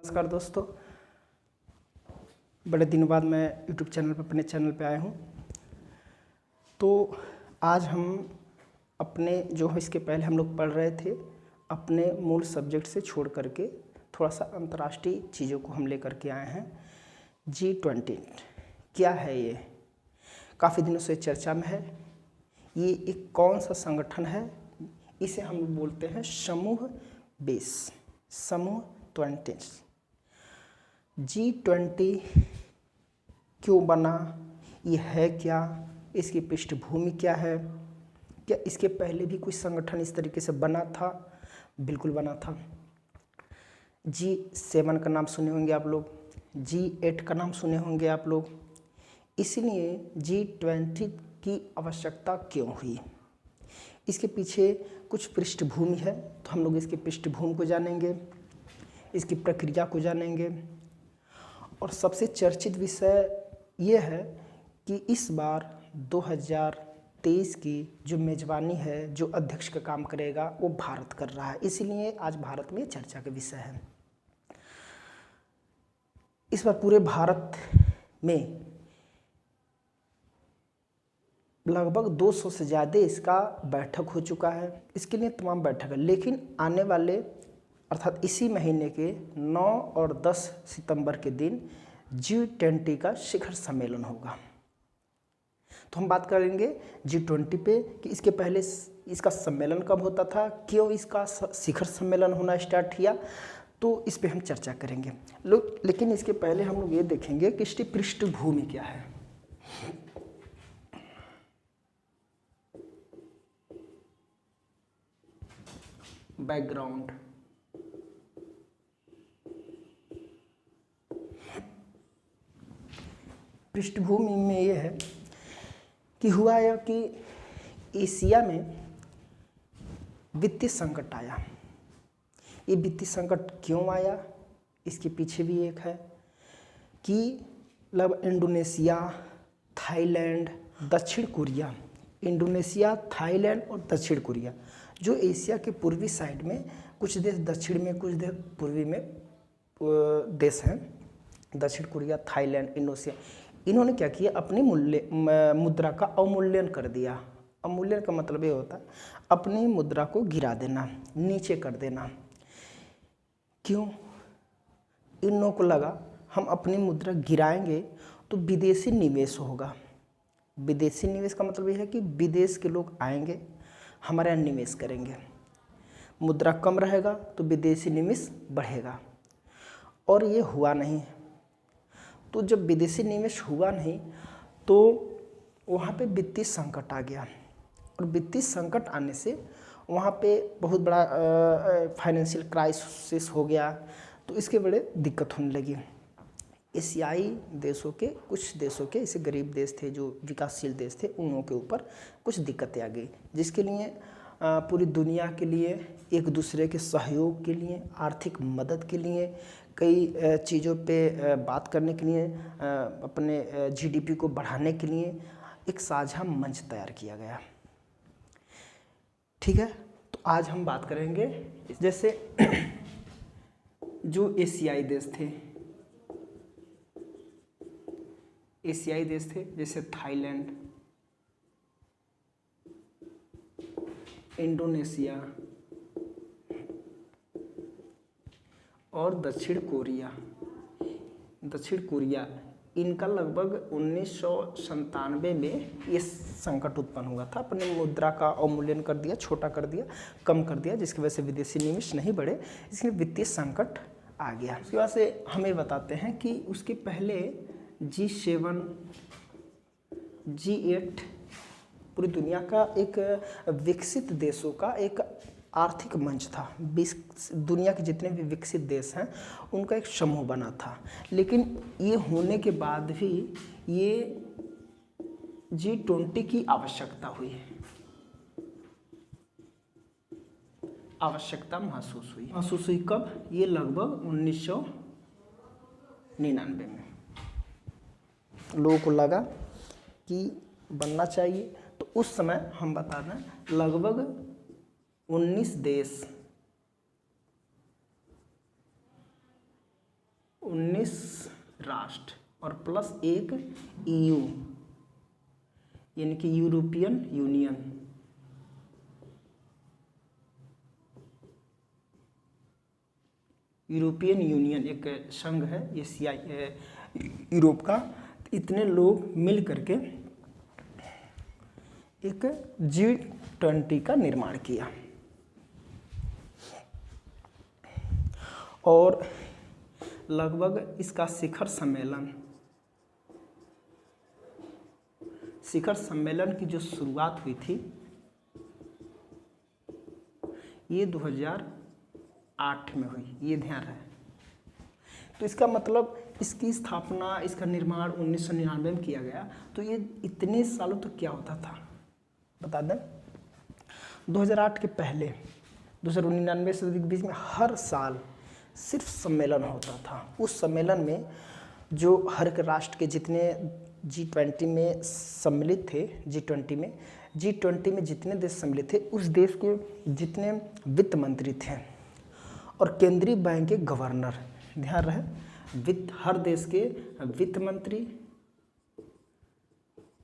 नमस्कार दोस्तों, बड़े दिनों बाद मैं YouTube चैनल पर अपने चैनल पे आया हूँ। तो आज हम अपने जो इसके पहले हम लोग पढ़ रहे थे अपने मूल सब्जेक्ट से छोड़ करके थोड़ा सा अंतर्राष्ट्रीय चीज़ों को हम लेकर के आए हैं। G20 क्या है? ये काफ़ी दिनों से चर्चा में है। ये एक कौन सा संगठन है? इसे हम बोलते हैं समूह 20, समूह 20। G20 क्यों बना? ये है क्या? इसकी पृष्ठभूमि क्या है? क्या इसके पहले भी कोई संगठन इस तरीके से बना था? बिल्कुल बना था। G7 का नाम सुने होंगे आप लोग, G8 का नाम सुने होंगे आप लोग। इसलिए G20 की आवश्यकता क्यों हुई? इसके पीछे कुछ पृष्ठभूमि है, तो हम लोग इसकी पृष्ठभूमि को जानेंगे, इसकी प्रक्रिया को जानेंगे। और सबसे चर्चित विषय ये है कि इस बार 2023 की जो मेज़बानी है, जो अध्यक्ष का काम करेगा, वो भारत कर रहा है। इसीलिए आज भारत में चर्चा का विषय है। इस बार पूरे भारत में लगभग 200 से ज़्यादा इसका बैठक हो चुका है। इसके लिए तमाम बैठक है, लेकिन आने वाले अर्थात इसी महीने के 9 और 10 सितंबर के दिन G20 का शिखर सम्मेलन होगा। तो हम बात करेंगे G20 पे कि इसके पहले इसका सम्मेलन कब होता था, क्यों इसका शिखर सम्मेलन होना स्टार्ट किया, तो इस पे हम चर्चा करेंगे। लेकिन इसके पहले हम लोग ये देखेंगे कि इसकी पृष्ठभूमि क्या है। बैकग्राउंड। पृष्ठभूमि में ये है कि हुआ यह कि एशिया में वित्तीय संकट आया। ये वित्तीय संकट क्यों आया, इसके पीछे भी एक है कि लगभग इंडोनेशिया, थाईलैंड, दक्षिण कोरिया, इंडोनेशिया, थाईलैंड और दक्षिण कोरिया, जो एशिया के पूर्वी साइड में, कुछ देश दक्षिण में, कुछ देश पूर्वी में देश हैं, दक्षिण कोरिया, थाईलैंड, इंडोनेशिया, इन्होंने क्या किया, अपनी मुद्रा का अवमूल्यन कर दिया। अवमूल्यन का मतलब ये होता है अपनी मुद्रा को गिरा देना, नीचे कर देना। क्यों? इन लोगों को लगा हम अपनी मुद्रा गिराएंगे तो विदेशी निवेश होगा। विदेशी निवेश का मतलब ये है कि विदेश के लोग आएंगे, हमारे यहाँ निवेश करेंगे। मुद्रा कम रहेगा तो विदेशी निवेश बढ़ेगा, और ये हुआ नहीं। तो जब विदेशी निवेश हुआ नहीं तो वहाँ पे वित्तीय संकट आ गया, और वित्तीय संकट आने से वहाँ पे बहुत बड़ा फाइनेंशियल क्राइसिस हो गया। तो इसके बड़े दिक्कत होने लगी। एशियाई देशों के, कुछ देशों के, ऐसे गरीब देश थे जो विकासशील देश थे, उन लोगों के ऊपर कुछ दिक्कतें आ गई, जिसके लिए पूरी दुनिया के लिए, एक दूसरे के सहयोग के लिए, आर्थिक मदद के लिए, कई चीज़ों पे बात करने के लिए, अपने GDP को बढ़ाने के लिए एक साझा मंच तैयार किया गया। ठीक है, तो आज हम बात करेंगे जैसे जो एशियाई देश थे, जैसे थाईलैंड, इंडोनेशिया और दक्षिण कोरिया, इनका लगभग 1997 में ये संकट उत्पन्न हुआ था। अपने मुद्रा का अवमूल्यन कर दिया, छोटा कर दिया, कम कर दिया, जिसकी वजह से विदेशी निवेश नहीं बढ़े, इसलिए वित्तीय संकट आ गया। उसके बाद से हमें बताते हैं कि उसके पहले G7, G8 पूरी दुनिया का एक विकसित देशों का एक आर्थिक मंच था। दुनिया के जितने भी विकसित देश हैं उनका एक समूह बना था। लेकिन ये होने के बाद भी ये G20 की आवश्यकता महसूस हुई। कब? ये लगभग 1999 में लोगों को लगा कि बनना चाहिए। तो उस समय हम बता दें लगभग 19 देश 19 राष्ट्र और प्लस एक EU यानी कि यूरोपियन यूनियन। यूरोपियन यूनियन एक संघ है एशिया यूरोप का। इतने लोग मिल करके एक G20 का निर्माण किया और लगभग इसका शिखर सम्मेलन की जो शुरुआत हुई थी ये 2008 में हुई, ये ध्यान रहे। तो इसका मतलब इसकी स्थापना, इसका निर्माण 1999 में किया गया। तो ये इतने सालों तक क्या होता था बता दें। 2008 के पहले 2099 से बीच में हर साल सिर्फ सम्मेलन होता था। उस सम्मेलन में जो हर एक राष्ट्र के जितने G20 में सम्मिलित थे, G20 में जितने देश सम्मिलित थे, उस देश के जितने वित्त मंत्री थे और केंद्रीय बैंक के गवर्नर, ध्यान रहे, हर देश के वित्त मंत्री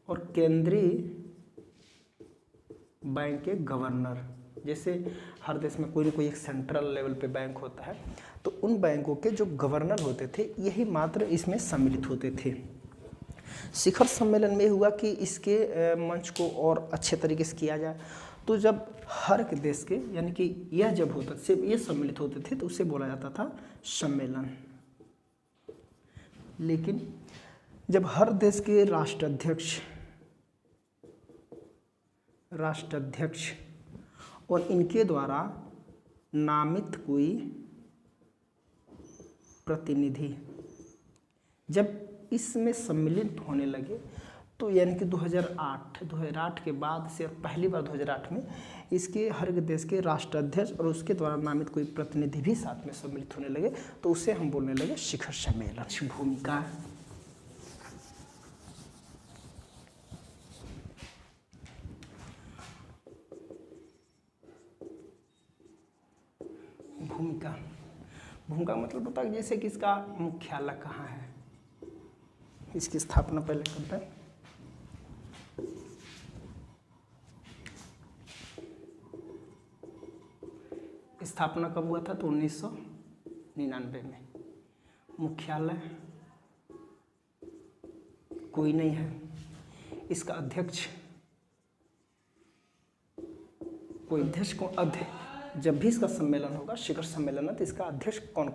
और केंद्रीय बैंक के गवर्नर, जैसे हर देश में कोई ना कोई एक सेंट्रल लेवल पे बैंक होता है, तो उन बैंकों के जो गवर्नर होते थे यही मात्र इसमें सम्मिलित होते थे। शिखर सम्मेलन में हुआ कि इसके मंच को और अच्छे तरीके से किया जाए। तो जब हर एक देश के यानी कि यह जब होता सिर्फ ये सम्मिलित होते थे तो उसे बोला जाता था सम्मेलन। लेकिन जब हर देश के राष्ट्राध्यक्ष और इनके द्वारा नामित कोई प्रतिनिधि जब इसमें सम्मिलित होने लगे, तो यानी कि 2008 के बाद से पहली बार 2008 में इसके हर एक देश के राष्ट्राध्यक्ष और उसके द्वारा नामित कोई प्रतिनिधि भी साथ में सम्मिलित होने लगे, तो उसे हम बोलने लगे शिखर सम्मेलन। भूमिका मतलब होता है जैसे कि इसका मुख्यालय कहाँ है, इसकी स्थापना पहले करते हैं। स्थापना कब हुआ था तो 1999 में। मुख्यालय कोई नहीं है, इसका अध्यक्ष कोई अध्यक्ष को जब भी इसका सम्मेलन होगा, शिखर सम्मेलन है, तो इसका अध्यक्ष कौन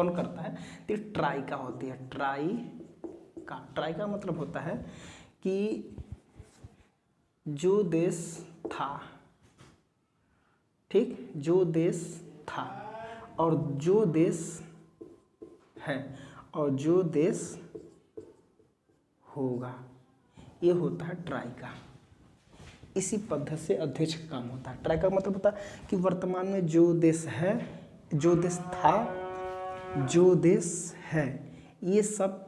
करता है तो ट्राइका होती है। ट्राइका मतलब होता है कि जो देश था, ठीक, जो देश था और जो देश है और जो देश होगा, ये होता है ट्राइका। इसी पद्धति से अध्यक्ष का काम होता है। ट्राइका मतलब होता है कि वर्तमान में जो देश है, जो देश था, जो देश है, ये सब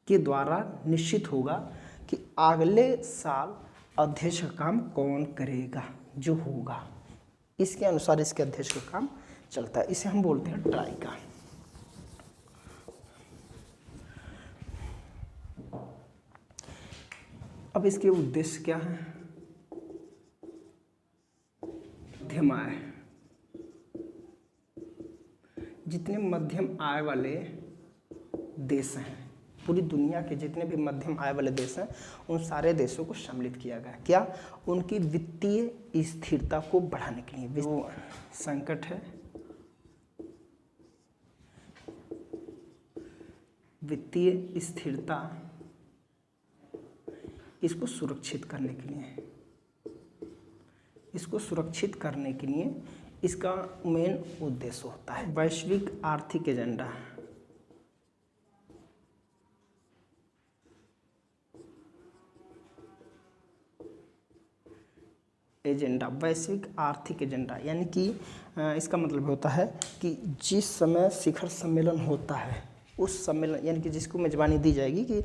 के द्वारा निश्चित होगा कि अगले साल अध्यक्ष का काम कौन करेगा, जो होगा, इसके अनुसार इसके अध्यक्ष का काम चलता है। इसे हम बोलते हैं ट्राइका। अब इसके उद्देश्य क्या है? मध्यम आय, जितने मध्यम आय वाले देश हैं, पूरी दुनिया के जितने भी मध्यम आय वाले देश हैं, उन सारे देशों को सम्मिलित किया गया। क्या? उनकी वित्तीय स्थिरता को बढ़ाने के लिए। वो संकट है, वित्तीय स्थिरता, इसको सुरक्षित करने के लिए, इसको सुरक्षित करने के लिए इसका मेन उद्देश्य होता है वैश्विक आर्थिक एजेंडा। वैश्विक आर्थिक एजेंडा यानी कि इसका मतलब होता है कि जिस समय शिखर सम्मेलन होता है, उस सम्मेलन यानी कि जिसको मेजबानी दी जाएगी कि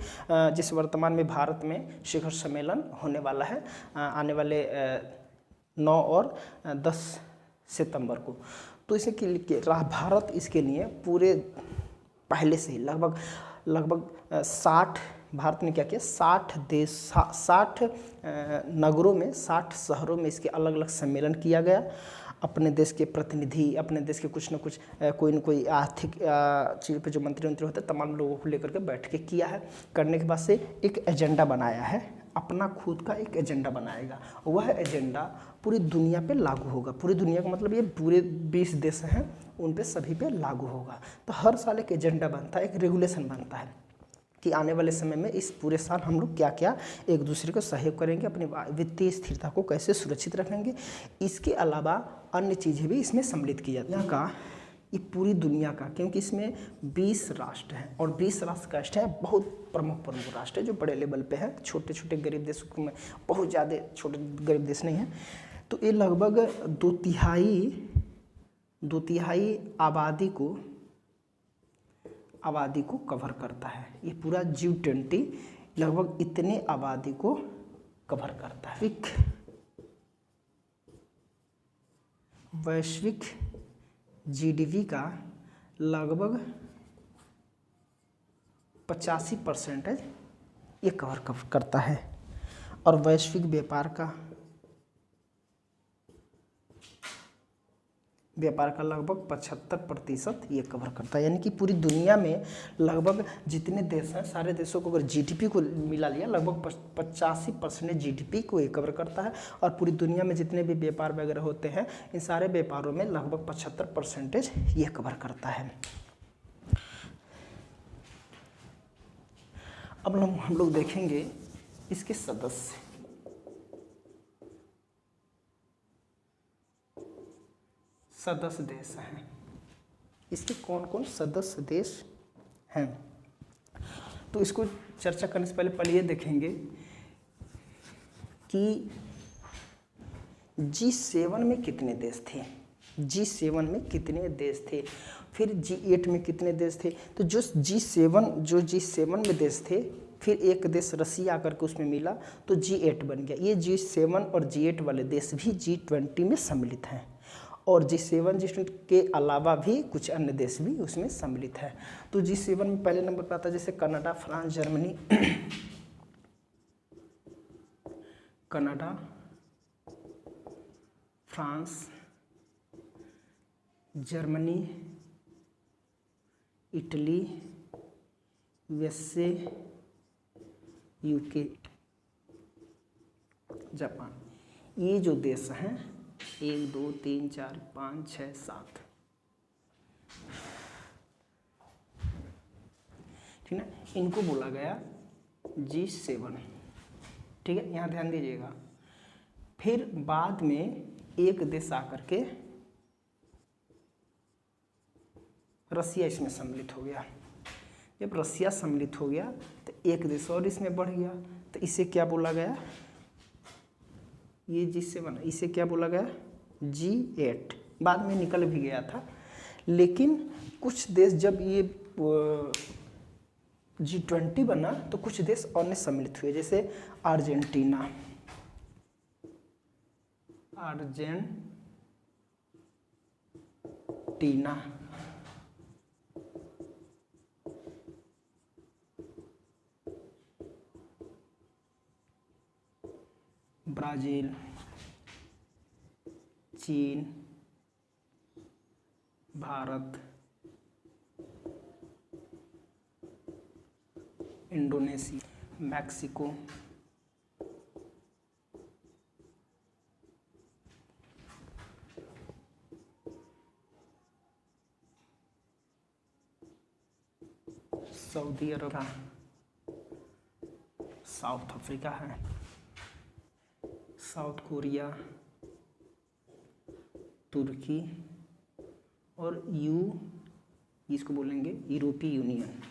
जिस वर्तमान में भारत में शिखर सम्मेलन होने वाला है आने वाले 9 और 10 सितंबर को। तो इसे भारत इसके लिए पहले से ही लगभग 60, भारत ने क्या किया, 60 देश 60 नगरों में, 60 शहरों में इसके अलग अलग सम्मेलन किया गया। अपने देश के प्रतिनिधि, अपने देश के कुछ न कुछ कोई न कोई आर्थिक चीज़ पे जो मंत्री होते हैं तमाम लोगों को लेकर के बैठ के किया है। करने के बाद से एक एजेंडा बनाया है, अपना खुद का एक एजेंडा बनाएगा। वह एजेंडा पूरी दुनिया पे लागू होगा। पूरी दुनिया का मतलब ये पूरे 20 देश हैं, उन पे सभी पे लागू होगा। तो हर साल एक एजेंडा बनता है, एक रेगुलेशन बनता है कि आने वाले समय में इस पूरे साल हम लोग क्या क्या एक दूसरे को सहयोग करेंगे, अपनी वित्तीय स्थिरता को कैसे सुरक्षित रखेंगे। इसके अलावा अन्य चीज़ें भी इसमें सम्मिलित की जाती हैं। का ये पूरी दुनिया का, क्योंकि इसमें 20 राष्ट्र हैं और 20 राष्ट्र है, बहुत प्रमुख राष्ट्र है जो बड़े लेवल पे है। छोटे छोटे गरीब देशों में बहुत ज़्यादा छोटे गरीब देश नहीं हैं। तो ये लगभग दो तिहाई आबादी को कवर करता है। ये पूरा G20 लगभग इतने आबादी को कवर करता है। वैश्विक GDP का लगभग 85% ये कवर करता है और वैश्विक व्यापार का लगभग 75% ये कवर करता है। यानी कि पूरी दुनिया में लगभग जितने देश हैं, सारे देशों को अगर GDP को मिला लिया, लगभग 85% GDP को ये कवर करता है। और पूरी दुनिया में जितने भी व्यापार वगैरह होते हैं, इन सारे व्यापारों में लगभग 75% ये कवर करता है। अब हम लोग देखेंगे इसके सदस्य देश हैं। इसके कौन कौन सदस्य देश हैं, तो इसको चर्चा करने से पहले ये देखेंगे कि G7 में कितने देश थे। G7 में कितने देश थे, फिर G8 में कितने देश थे। तो जो G7 में देश थे, फिर एक देश रसिया आकर के उसमें मिला तो G8 बन गया। ये G7 और G8 वाले देश भी G20 में सम्मिलित हैं और G7 G20 के अलावा भी कुछ अन्य देश भी उसमें सम्मिलित है। तो G7 में पहले नंबर पर आता है जैसे Canada, France, Germany Canada, France, Germany, Italy, USA, UK, Japan. ये जो देश हैं 1 2 3 4 5 6 7, ठीक है, इनको बोला गया G7। ठीक है, यहाँ ध्यान दीजिएगा। फिर बाद में एक देश आकर के रसिया इसमें सम्मिलित हो गया। जब रसिया सम्मिलित हो गया तो एक देश और इसमें बढ़ गया, तो इसे क्या बोला गया, ये G7, इसे क्या बोला गया G8। बाद में निकल भी गया था, लेकिन कुछ देश जब ये G20 बना तो कुछ देश और ने सम्मिलित हुए, जैसे अर्जेंटीना, ब्राज़ील, चीन, भारत, इंडोनेशिया, मैक्सिको, सऊदी अरब, साउथ अफ्रीका है, साउथ कोरिया, तुर्की और इसको बोलेंगे यूरोपीय यूनियन।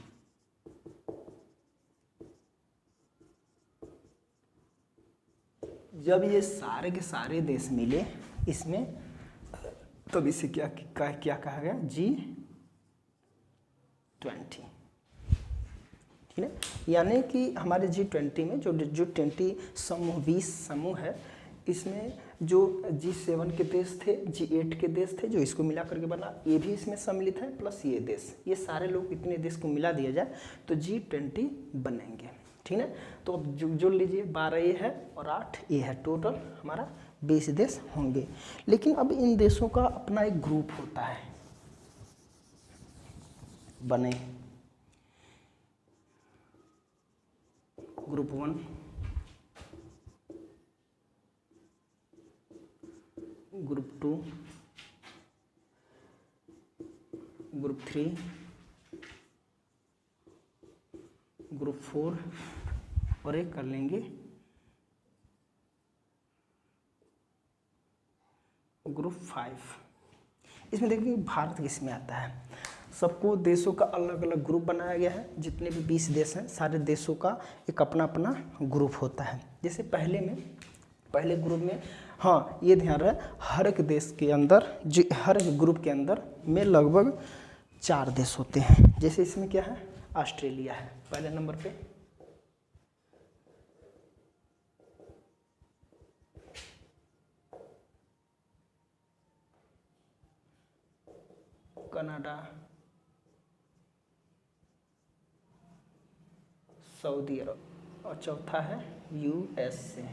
जब ये सारे के सारे देश मिले इसमें, तब इसे क्या कहा गया G20। ठीक है, यानी कि हमारे G20 में जो 20 समूह 20 समूह है, इसमें जो G7 के देश थे, G8 के देश थे, जो इसको मिला करके बना, ये भी इसमें सम्मिलित है, प्लस ये देश, ये सारे लोग इतने देश को मिला दिया जाए तो G20 बनेंगे। ठीक है, तो अब जोड़ लीजिए 12 ये है और 8 ये है, टोटल हमारा 20 देश होंगे। लेकिन अब इन देशों का अपना एक ग्रुप होता है, बने ग्रुप 1, ग्रुप 2, ग्रुप 3, ग्रुप 4 और एक कर लेंगे ग्रुप 5। इसमें देखिए भारत किसमें आता है, सबको देशों का अलग अलग ग्रुप बनाया गया है। जितने भी 20 देश हैं, सारे देशों का एक अपना अपना ग्रुप होता है। जैसे पहले ग्रुप में, हाँ ये ध्यान रहे, हर एक देश के अंदर, हर एक ग्रुप के अंदर में लगभग 4 देश होते हैं। जैसे इसमें क्या है, ऑस्ट्रेलिया है पहले नंबर पे, कनाडा, सऊदी अरब और चौथा है USA।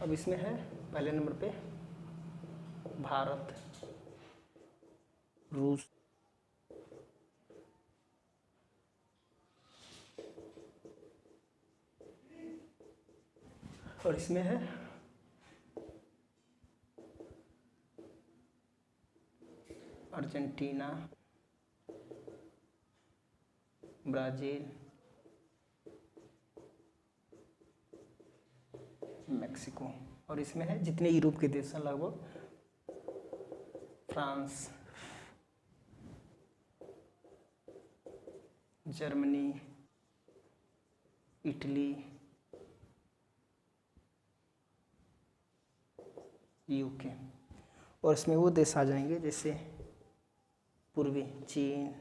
अब इसमें है पहले नंबर पे भारत, रूस, और इसमें है अर्जेंटीना, ब्राज़ील, मैक्सिको, और इसमें है जितने यूरोप के देश हैं लगभग, फ्रांस, जर्मनी, इटली, UK, और इसमें वो देश आ जाएंगे जैसे पूर्वी चीन,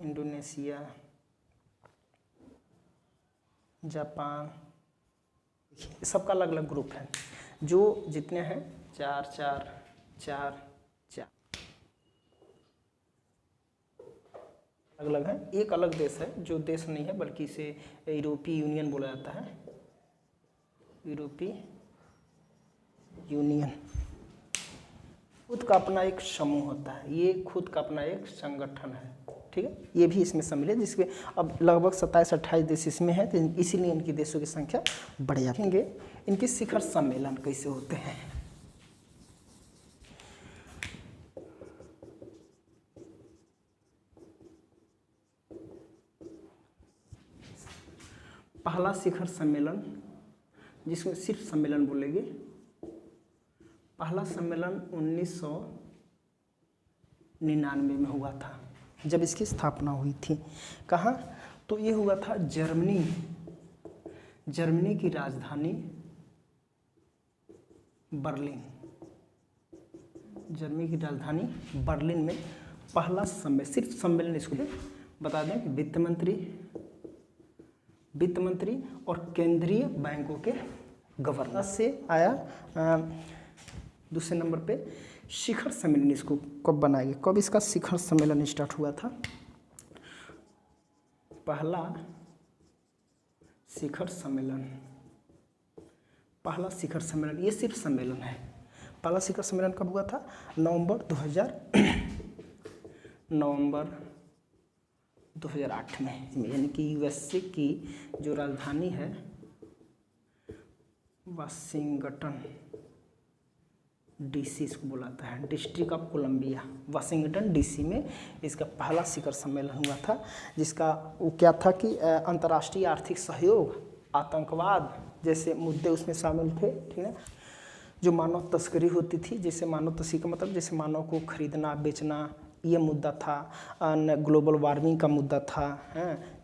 इंडोनेशिया, जापान, सबका अलग अलग ग्रुप है। जो जितने हैं 4 4 4 4 अलग है। एक अलग देश है जो देश नहीं है बल्कि इसे यूरोपीय यूनियन बोला जाता है, यूरोपीय यूनियन। खुद का अपना एक समूह होता है, ये खुद का अपना एक संगठन है। ठीक है, ये भी इसमें शामिल है, जिसके अब लगभग 27-28 देश इसमें है, तो इसीलिए इनकी देशों की संख्या बढ़ जाएंगे। इनके शिखर सम्मेलन कैसे होते हैं, पहला शिखर सम्मेलन, जिसमें सिर्फ सम्मेलन बोलेंगे, पहला सम्मेलन 1999 में हुआ था, जब इसकी स्थापना हुई थी। कहाँ, तो ये हुआ था जर्मनी की राजधानी बर्लिन, जर्मनी की राजधानी बर्लिन में पहला सिर्फ सम्मेलन, इसको बता दें कि वित्त मंत्री और केंद्रीय बैंकों के गवर्नर से आया। दूसरे नंबर पे शिखर सम्मेलन, इसको कब बनाया गया, कब इसका शिखर सम्मेलन स्टार्ट हुआ था। पहला शिखर सम्मेलन, ये सिर्फ सम्मेलन है। पहला शिखर सम्मेलन कब हुआ था, नवंबर 2008 में, यानी कि USA की जो राजधानी है वाशिंगटन DC इसको बुलाता है, District of Columbia, Washington DC में इसका पहला शिखर सम्मेलन हुआ था। जिसका वो क्या था कि अंतर्राष्ट्रीय आर्थिक सहयोग, आतंकवाद जैसे मुद्दे उसमें शामिल थे। ठीक है, जो मानव तस्करी होती थी, जैसे मानव तस्करी का मतलब जैसे मानव को खरीदना बेचना, ये मुद्दा था। ग्लोबल वार्मिंग का मुद्दा था,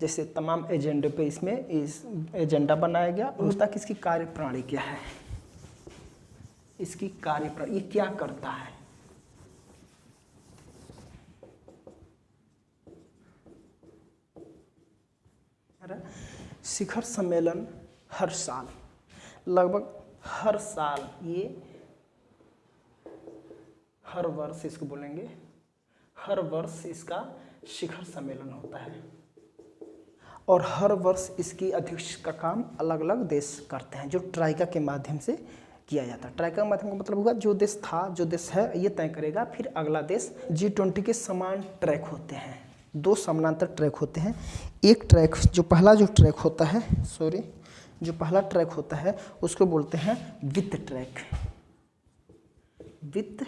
जैसे तमाम एजेंडे पे इसमें इस एजेंडा बनाया गया। उसका किसकी कार्यप्रणाली क्या है, इसकी कार्यप्रणाली, ये क्या करता है, शिखर सम्मेलन हर साल, लगभग हर साल, ये हर वर्ष इसको बोलेंगे, हर वर्ष इसका शिखर सम्मेलन होता है और हर वर्ष इसकी अध्यक्ष का काम अलग अलग देश करते हैं, जो ट्राइका के माध्यम से किया जाता है। ट्राइका के माध्यम का मतलब होगा जो देश था, जो देश है, ये तय करेगा, फिर अगला देश। G20 के समान ट्रैक होते हैं, 2 समानांतर ट्रैक होते हैं। एक ट्रैक जो पहला ट्रैक होता है उसको बोलते हैं वित्त ट्रैक, वित्त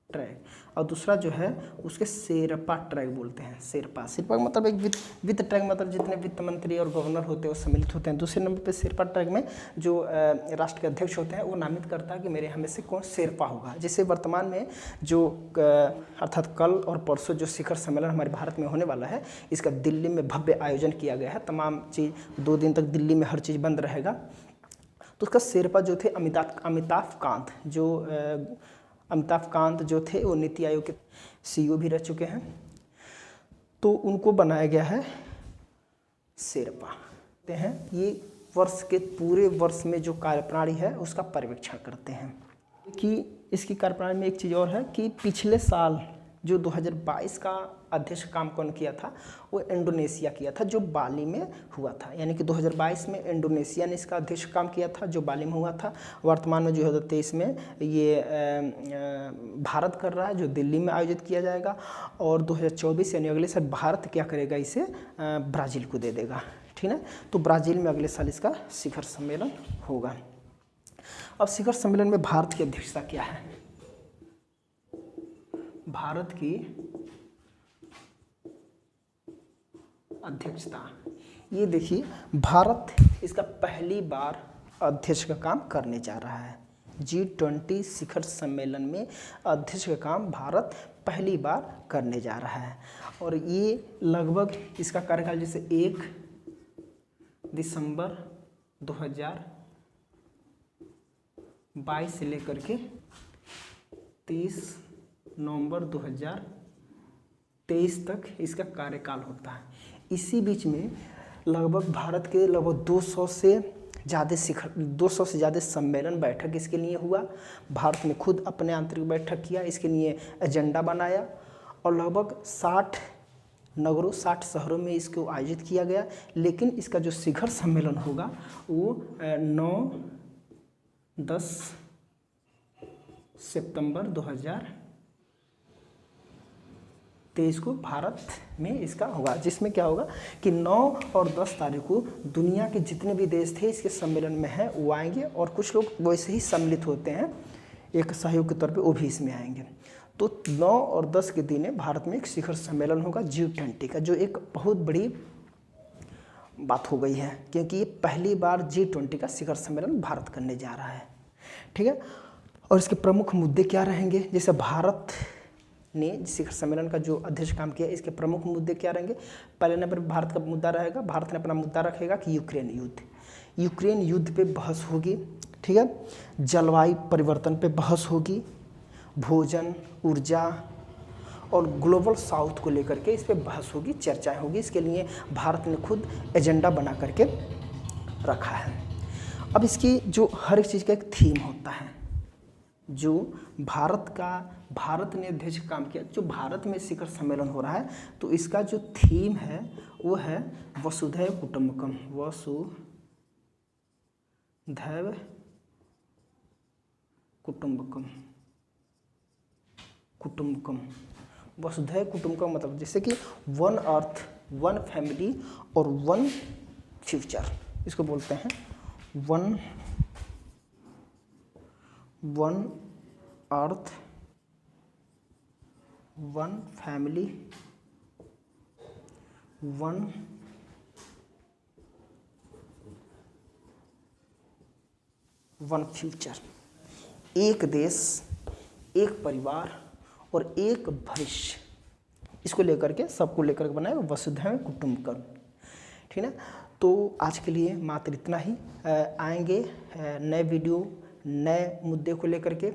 ट्रैक, और दूसरा जो है उसके शेरपा ट्रैक बोलते हैं। शेरपा का मतलब एक वित्त ट्रैक, मतलब जितने वित्त मंत्री और गवर्नर होते हैं वो सम्मिलित होते हैं। दूसरे नंबर पे शेरपा ट्रैक में जो राष्ट्र के अध्यक्ष होते हैं वो नामित करता है कि मेरे यहाँ में से कौन शेरपा होगा। जैसे वर्तमान में जो अर्थात कल और परसों जो शिखर सम्मेलन हमारे भारत में होने वाला है, इसका दिल्ली में भव्य आयोजन किया गया है। तमाम चीज़ 2 दिन तक दिल्ली में हर चीज़ बंद रहेगा। तो उसका शेरपा जो थे अमिताभ कांत जो थे वो नीति आयोग के CEO भी रह चुके हैं, तो उनको बनाया गया है शेरपा। ये वर्ष के पूरे वर्ष में जो कार्यप्रणाली है उसका पर्यवेक्षण करते हैं। कि इसकी कार्यप्रणाली में एक चीज़ और है कि पिछले साल जो 2022 का अध्यक्ष काम कौन किया था, वो इंडोनेशिया किया था, जो बाली में हुआ था। यानी कि 2022 में इंडोनेशिया ने इसका अध्यक्ष काम किया था, जो बाली में हुआ था। वर्तमान में 2023 में ये भारत कर रहा है, जो दिल्ली में आयोजित किया जाएगा, और 2024 यानी अगले साल भारत क्या करेगा, इसे ब्राज़ील को दे देगा। ठीक है, तो ब्राज़ील में अगले साल इसका शिखर सम्मेलन होगा। अब शिखर सम्मेलन में भारत की अध्यक्षता क्या है? भारत की अध्यक्षता, ये देखिए, भारत इसका पहली बार अध्यक्ष का काम करने जा रहा है। G20 शिखर सम्मेलन में अध्यक्ष का काम भारत पहली बार करने जा रहा है। और ये लगभग इसका कार्यकाल जैसे 1 दिसंबर 2022 से लेकर के 30 नवंबर 2023 तक इसका कार्यकाल होता है। इसी बीच में लगभग भारत के लगभग 200 से ज़्यादा सम्मेलन बैठक इसके लिए हुआ। भारत ने खुद अपने आंतरिक बैठक किया, इसके लिए एजेंडा बनाया, और लगभग 60 नगरों 60 शहरों में इसको आयोजित किया गया। लेकिन इसका जो शिखर सम्मेलन होगा वो 9-10 सितंबर 2023 को भारत में इसका होगा, जिसमें क्या होगा कि 9 और 10 तारीख को दुनिया के जितने भी देश थे इसके सम्मेलन में हैं वो आएंगे, और कुछ लोग वैसे ही सम्मिलित होते हैं एक सहयोग के तौर पे, वो भी इसमें आएंगे। तो 9 और 10 के दिन भारत में एक शिखर सम्मेलन होगा G20 का, जो एक बहुत बड़ी बात हो गई है, क्योंकि ये पहली बार G20 का शिखर सम्मेलन भारत करने जा रहा है। ठीक है, और इसके प्रमुख मुद्दे क्या रहेंगे? जैसे भारत ने शिखर सम्मेलन का जो अध्यक्ष काम किया, इसके प्रमुख मुद्दे क्या रहेंगे? पहले नंबर पर भारत का मुद्दा रहेगा, भारत ने अपना मुद्दा रखेगा कि यूक्रेन युद्ध पे बहस होगी। ठीक है, जलवायु परिवर्तन पे बहस होगी, भोजन, ऊर्जा और ग्लोबल साउथ को लेकर के इस पे बहस होगी, चर्चाएं होगी। इसके लिए भारत ने खुद एजेंडा बना करके रखा है। अब इसकी जो हर एक चीज़ का एक थीम होता है, जो भारत ने अध्यक्ष काम किया, जो भारत में शिखर सम्मेलन हो रहा है, तो इसका जो थीम है वो है वसुधैव कुटुंबकम। वसुधैव कुटुंबकम मतलब जैसे कि 1 अर्थ, 1 फैमिली और 1 फ्यूचर, इसको बोलते हैं 1 अर्थ, 1 फैमिली, 1 फ्यूचर। एक देश, एक परिवार और एक भविष्य, इसको लेकर के, सबको लेकर के बनाए वसुधैव कुटुंबकम। ठीक है ना, तो आज के लिए मात्र इतना ही। आएंगे नए वीडियो, नए मुद्दे को लेकर के।